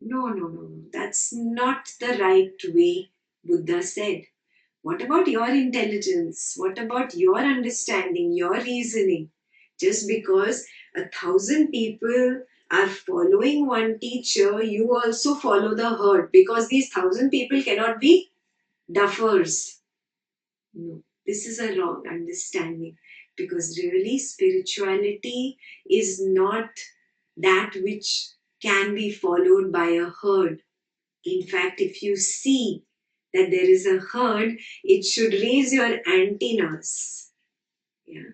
No, no, no, no. That's not the right way, Buddha said. What about your intelligence? What about your understanding, your reasoning? Just because 1,000 people are following one teacher, you also follow the herd because these 1,000 people cannot be duffers. No, this is a wrong understanding because really spirituality is not that which can be followed by a herd. In fact, if you see that there is a herd, it should raise your antennas. Yeah.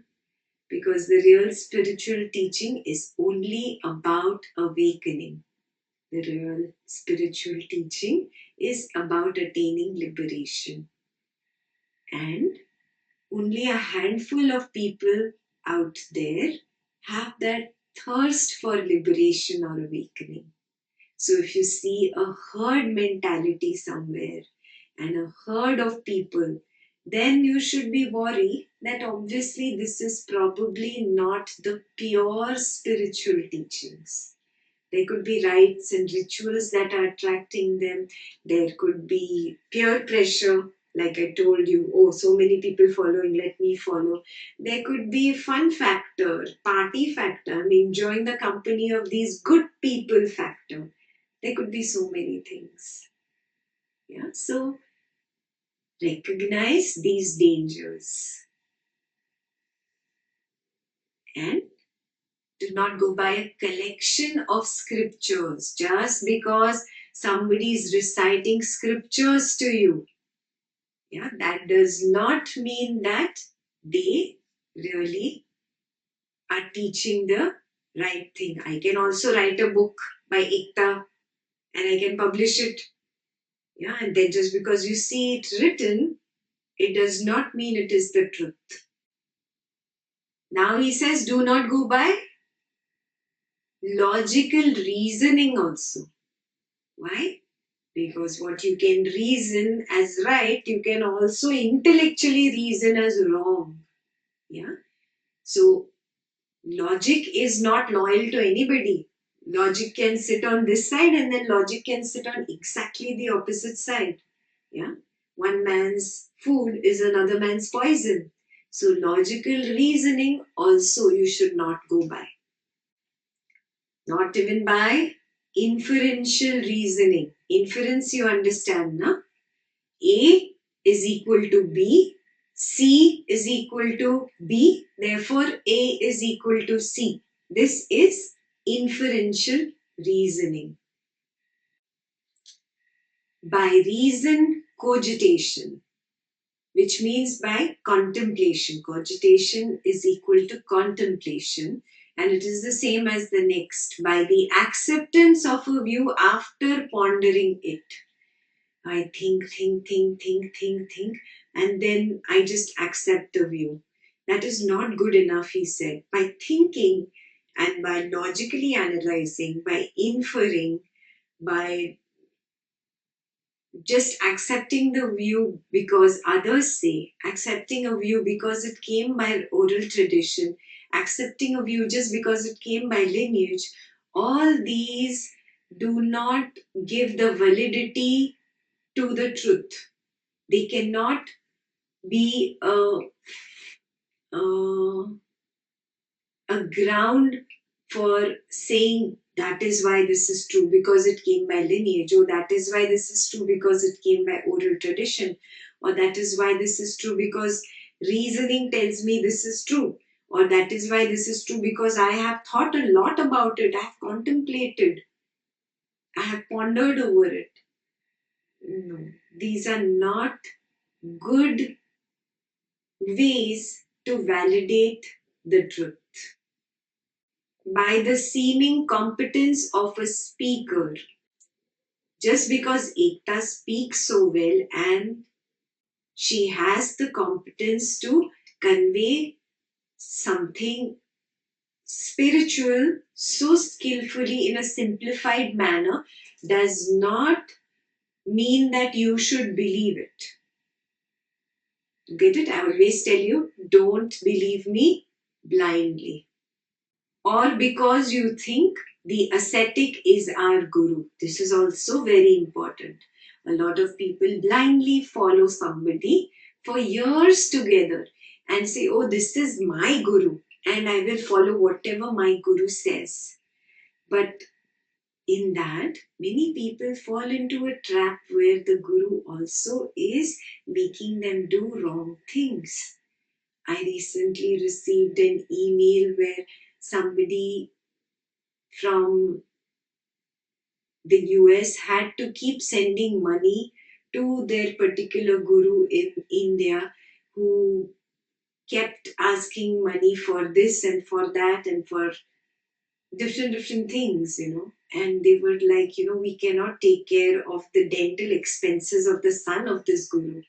Because the real spiritual teaching is only about awakening. The real spiritual teaching is about attaining liberation. And only a handful of people out there have that thirst for liberation or awakening. So if you see a herd mentality somewhere and a herd of people, then you should be worried that obviously this is probably not the pure spiritual teachings. There could be rites and rituals that are attracting them. There could be peer pressure, like I told you, oh, so many people following, let me follow. There could be fun factor, party factor, I'm enjoying the company of these good people factor. There could be so many things. Yeah, so recognize these dangers and do not go by a collection of scriptures just because somebody is reciting scriptures to you. Yeah, that does not mean that they really are teaching the right thing. I can also write a book by Ekta and I can publish it. Yeah, and then just because you see it written, it does not mean it is the truth. Now he says, do not go by logical reasoning also. Why? Because what you can reason as right, you can also intellectually reason as wrong. Yeah. So logic is not loyal to anybody. Logic can sit on this side and then logic can sit on exactly the opposite side. Yeah. One man's food is another man's poison. So logical reasoning also you should not go by. Not even by inferential reasoning. Inference you understand, na? A is equal to B, C is equal to B, therefore A is equal to C. This is inferential reasoning. By reason, cogitation, which means by contemplation. Cogitation is equal to contemplation, and it is the same as the next. By the acceptance of a view after pondering it. I think, and then I just accept the view. That is not good enough, he said. By thinking and by logically analyzing, by inferring, by just accepting the view because others say, accepting a view because it came by oral tradition, accepting a view just because it came by lineage, all these do not give the validity to the truth. They cannot be a, a ground for saying that is why this is true because it came by lineage, or that is why this is true because it came by oral tradition, or that is why this is true because reasoning tells me this is true, or that is why this is true because I have thought a lot about it, I have contemplated, I have pondered over it. No, these are not good ways to validate the truth. By the seeming competence of a speaker. Just because Ekta speaks so well and she has the competence to convey something spiritual so skillfully in a simplified manner does not mean that you should believe it. Get it? I always tell you, don't believe me blindly. or because you think the ascetic is our guru. This is also very important. A lot of people blindly follow somebody for years together and say, oh, this is my guru, and I will follow whatever my guru says. But in that, many people fall into a trap where the guru also is making them do wrong things. I recently received an email where somebody from the US had to keep sending money to their particular guru in India, who kept asking money for this and for that and for different things. And they were like, we cannot take care of the dental expenses of the son of this guru.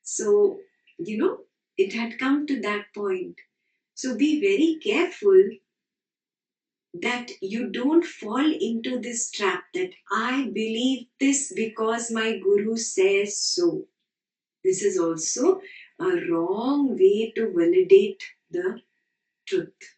So, you know, it had come to that point. So be very careful that you don't fall into this trap that I believe this because my guru says so. This is also a wrong way to validate the truth.